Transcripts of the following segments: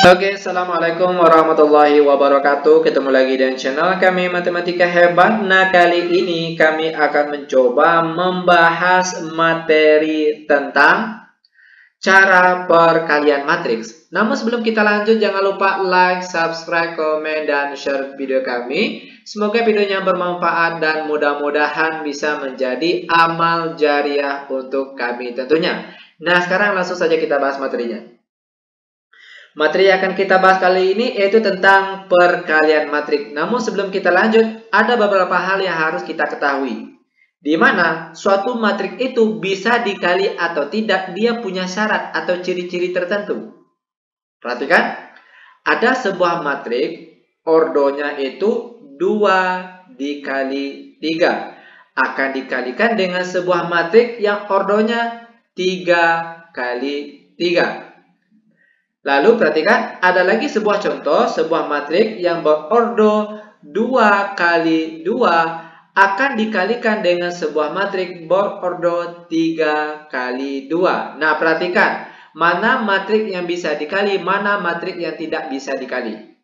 Oke, assalamualaikum warahmatullahi wabarakatuh. Ketemu lagi dengan channel kami Matematika Hebat. Nah, kali ini kami akan mencoba membahas materi tentang cara perkalian matriks. Namun sebelum kita lanjut, jangan lupa like, subscribe, komen, dan share video kami. Semoga videonya bermanfaat dan mudah-mudahan bisa menjadi amal jariah untuk kami tentunya. Nah, sekarang langsung saja kita bahas materinya. Materi yang akan kita bahas kali ini yaitu tentang perkalian matriks. Namun sebelum kita lanjut, ada beberapa hal yang harus kita ketahui. Di mana suatu matriks itu bisa dikali atau tidak, dia punya syarat atau ciri-ciri tertentu. Perhatikan, ada sebuah matriks, ordonya itu 2 dikali 3. Akan dikalikan dengan sebuah matriks yang ordonya 3 kali 3. Lalu perhatikan, ada lagi sebuah contoh, sebuah matriks yang berordo 2 kali 2 akan dikalikan dengan sebuah matriks berordo 3 kali 2. Nah, perhatikan, mana matriks yang bisa dikali, mana matriks yang tidak bisa dikali.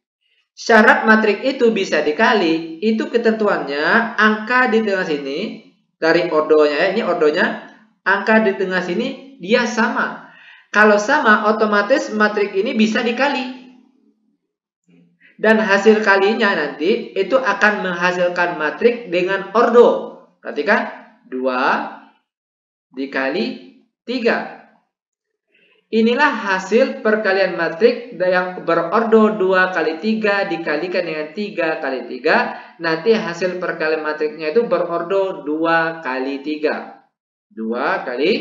Syarat matriks itu bisa dikali, itu ketentuannya angka di tengah sini, dari ordonya, ini ordonya, angka di tengah sini dia sama. Kalau sama, otomatis matriks ini bisa dikali. Dan hasil kalinya nanti itu akan menghasilkan matriks dengan ordo. Perhatikan, 2 dikali 3. Inilah hasil perkalian matriks yang berordo 2 kali 3 dikalikan dengan 3 kali 3. Nanti hasil perkalian matriksnya itu berordo 2 kali 3. 2 kali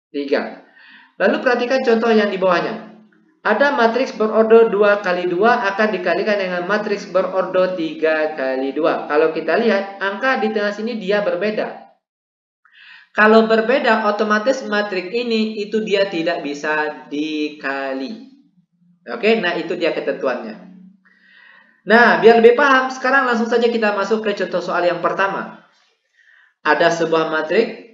3. Lalu perhatikan contoh yang di bawahnya. Ada matriks berordo 2 kali 2 akan dikalikan dengan matriks berordo 3 kali 2. Kalau kita lihat, angka di tengah sini dia berbeda. Kalau berbeda, otomatis matriks ini itu dia tidak bisa dikali. Oke, nah itu dia ketentuannya. Nah, biar lebih paham, sekarang langsung saja kita masuk ke contoh soal yang pertama. Ada sebuah matriks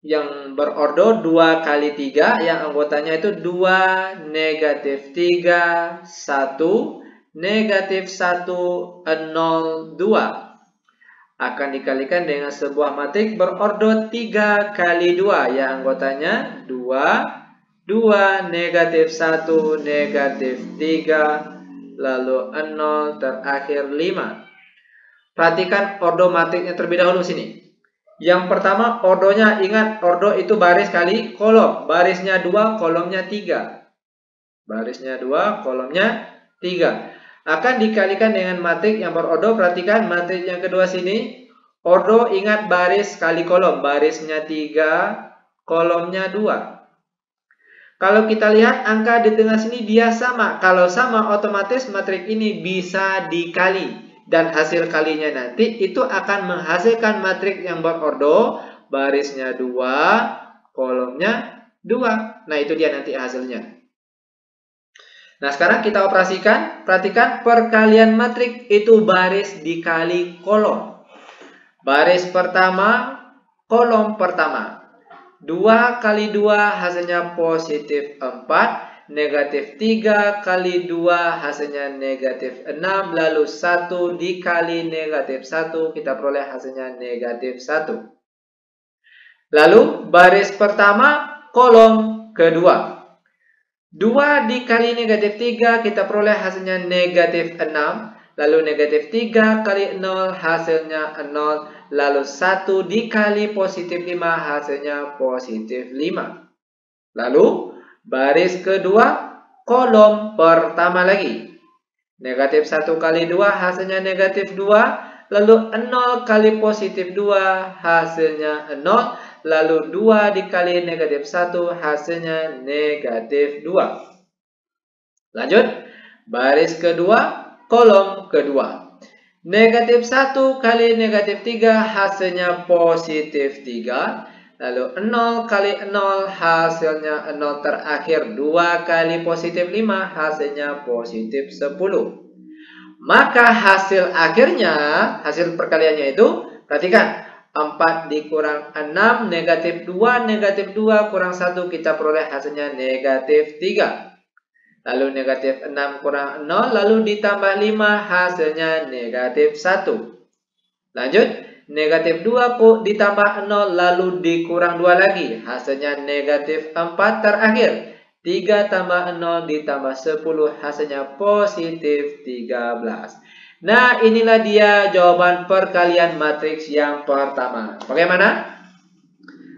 yang berordo 2 kali 3 yang anggotanya itu 2, negatif 3, 1, negatif 1, 0, 2 akan dikalikan dengan sebuah matriks berordo 3 kali 2 yang anggotanya 2, 2, negatif 1, negatif 3, lalu 0, terakhir 5. Perhatikan ordo matriksnya terlebih dahulu sini. Yang pertama, ordonya, ingat ordo itu baris kali kolom. Barisnya 2, kolomnya 3. Barisnya 2, kolomnya 3. Akan dikalikan dengan matriks yang berordo. Perhatikan matriks yang kedua sini. Ordo, ingat baris kali kolom. Barisnya 3, kolomnya 2. Kalau kita lihat angka di tengah sini dia sama. Kalau sama, otomatis matriks ini bisa dikali. Dan hasil kalinya nanti itu akan menghasilkan matriks yang berordo, barisnya 2, kolomnya 2. Nah, itu dia nanti hasilnya. Nah, sekarang kita operasikan. Perhatikan perkalian matriks itu baris dikali kolom. Baris pertama, kolom pertama. 2 kali 2 hasilnya positif 4. Negatif 3 kali 2 hasilnya negatif 6. Lalu 1 dikali negatif 1 kita peroleh hasilnya negatif 1. Lalu baris pertama kolom kedua. 2 dikali negatif 3 kita peroleh hasilnya negatif 6. Lalu negatif 3 kali 0 hasilnya 0. Lalu 1 dikali positif 5 hasilnya positif 5. Lalu baris kedua, kolom pertama lagi. Negatif 1 kali 2 hasilnya negatif 2. Lalu 0 kali positif 2 hasilnya 0. Lalu 2 dikali negatif 1 hasilnya negatif 2. Lanjut, baris kedua, kolom kedua. Negatif 1 kali negatif 3 hasilnya positif 3. Lalu 0 kali 0 hasilnya 0 terakhir. 2 kali positif 5 hasilnya positif 10. Maka hasil akhirnya, hasil perkaliannya itu, perhatikan. 4 dikurang 6, negatif 2 kurang 1 kita peroleh hasilnya negatif 3. lalu negatif 6 kurang 0, lalu ditambah 5 hasilnya negatif 1. Lanjut, negatif 2 ditambah 0 lalu dikurang 2 lagi, hasilnya negatif 4. Terakhir, 3 tambah 0 ditambah 10 hasilnya positif 13. Nah, inilah dia jawaban perkalian matriks yang pertama. Bagaimana?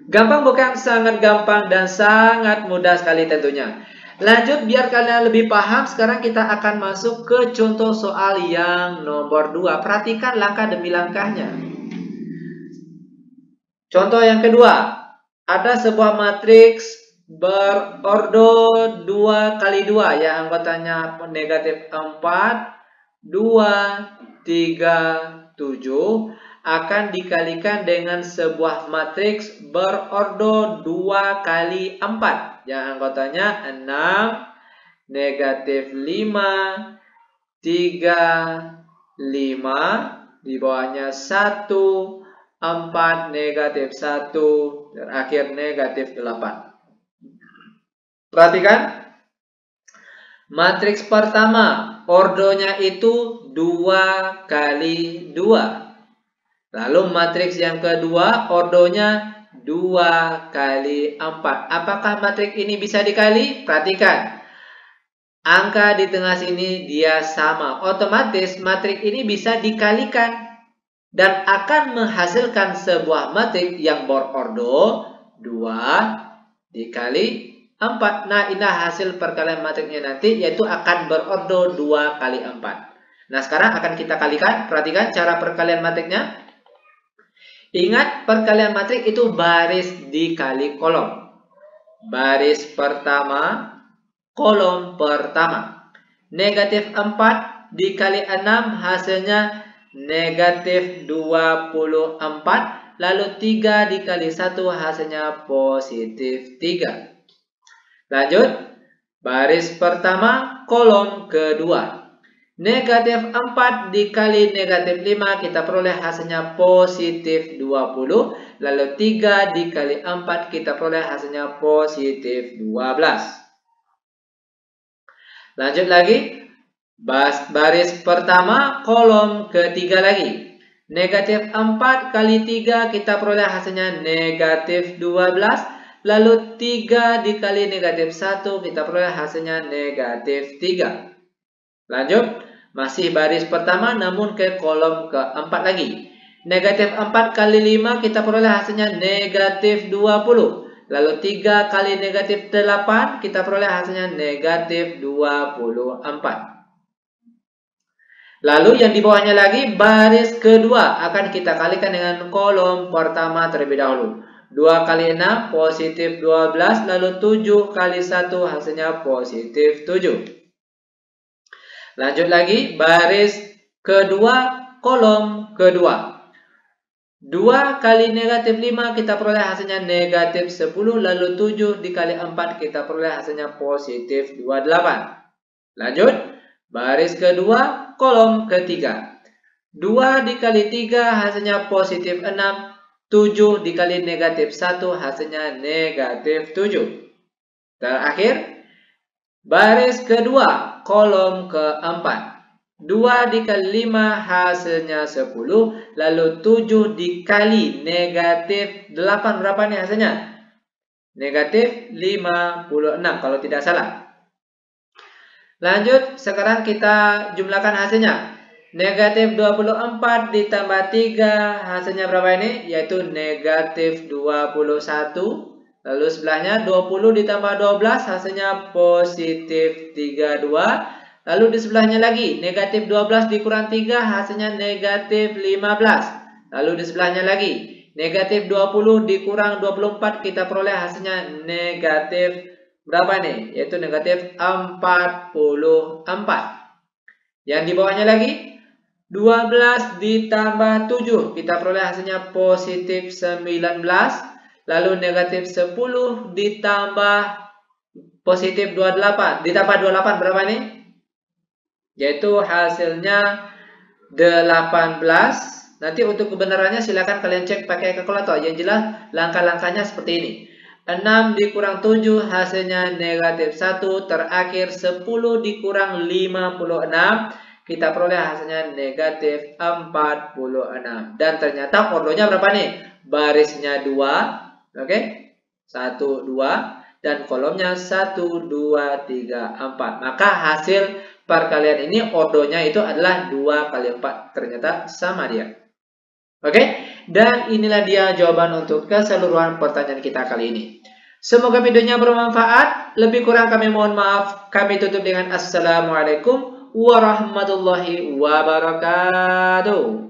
Gampang bukan? Sangat gampang dan sangat mudah sekali tentunya. Lanjut, biar kalian lebih paham, sekarang kita akan masuk ke contoh soal yang nomor 2. Perhatikan langkah demi langkahnya. Contoh yang kedua, ada sebuah matriks berordo 2 kali 2 yang anggotanya negatif 4, 2, 3, 7 akan dikalikan dengan sebuah matriks berordo 2 kali 4 yang anggotanya 6, negatif 5, 3, 5, di bawahnya 1, 4, negatif 1, terakhir negatif 8. Perhatikan, matriks pertama ordonya itu 2 kali 2. Lalu matriks yang kedua ordonya 2 kali 4. Apakah matriks ini bisa dikali? Perhatikan, angka di tengah sini dia sama. Otomatis matriks ini bisa dikalikan dan akan menghasilkan sebuah matriks yang berordo 2 dikali 4. Nah, inilah hasil perkalian matriksnya nanti, yaitu akan berordo 2 kali 4. Nah, sekarang akan kita kalikan. Perhatikan cara perkalian matriksnya. Ingat, perkalian matriks itu baris dikali kolom. Baris pertama, kolom pertama. Negatif 4 dikali 6 hasilnya negatif 24. Lalu 3 dikali 1 hasilnya positif 3. Lanjut, baris pertama, kolom kedua. Negatif 4 dikali negatif 5 kita peroleh hasilnya positif 20. Lalu 3 dikali 4 kita peroleh hasilnya positif 12. Lanjut lagi, baris pertama kolom ketiga lagi. Negatif 4 kali 3 kita peroleh hasilnya negatif 12. Lalu 3 dikali negatif 1 kita peroleh hasilnya negatif 3. Lanjut, masih baris pertama namun ke kolom keempat lagi. Negatif 4 kali 5 kita peroleh hasilnya negatif 20. Lalu 3 kali negatif 8 kita peroleh hasilnya negatif 24. Lalu yang di bawahnya lagi, baris kedua akan kita kalikan dengan kolom pertama terlebih dahulu. 2 kali 6 positif 12. Lalu 7 kali 1 hasilnya positif 7. Lanjut lagi, baris kedua, kolom kedua. 2 kali negatif 5 kita peroleh hasilnya negatif 10. Lalu 7 dikali 4 kita peroleh hasilnya positif 28. Lanjut, baris kedua, kolom ketiga. 2 dikali 3 hasilnya positif 6. 7 dikali negatif 1 hasilnya negatif 7. Terakhir, baris kedua, kolom keempat. 2 dikali 5 hasilnya 10. Lalu 7 dikali negatif 8. Berapa nih hasilnya? Negatif 56 kalau tidak salah. Lanjut, sekarang kita jumlahkan hasilnya. Negatif 24 ditambah 3 hasilnya berapa ini? Yaitu negatif 21. Lalu sebelahnya 20 ditambah 12 hasilnya positif 32. Lalu di sebelahnya lagi negatif 12 dikurang 3 hasilnya negatif 15. Lalu di sebelahnya lagi negatif 20 dikurang 24 kita peroleh hasilnya negatif berapa nih? Yaitu negatif 44. Yang di bawahnya lagi 12 ditambah 7 kita peroleh hasilnya positif 19. Lalu negatif 10 ditambah positif 28. Ditambah 28 berapa nih? Yaitu hasilnya 18. Nanti untuk kebenarannya silakan kalian cek pakai kalkulator. Yang jelas langkah-langkahnya seperti ini. 6 dikurang 7 hasilnya negatif 1. Terakhir 10 dikurang 56. Kita peroleh hasilnya negatif 46. Dan ternyata ordonya berapa nih? Barisnya 2. Oke. 1, 2. Dan kolomnya 1, 2, 3, 4. Maka hasil perkalian ini ordonya itu adalah 2 kali 4. Ternyata sama dia. Oke. Dan inilah dia jawaban untuk keseluruhan pertanyaan kita kali ini. Semoga videonya bermanfaat. Lebih kurang kami mohon maaf. Kami tutup dengan Assalamualaikum warahmatullahi wabarakatuh.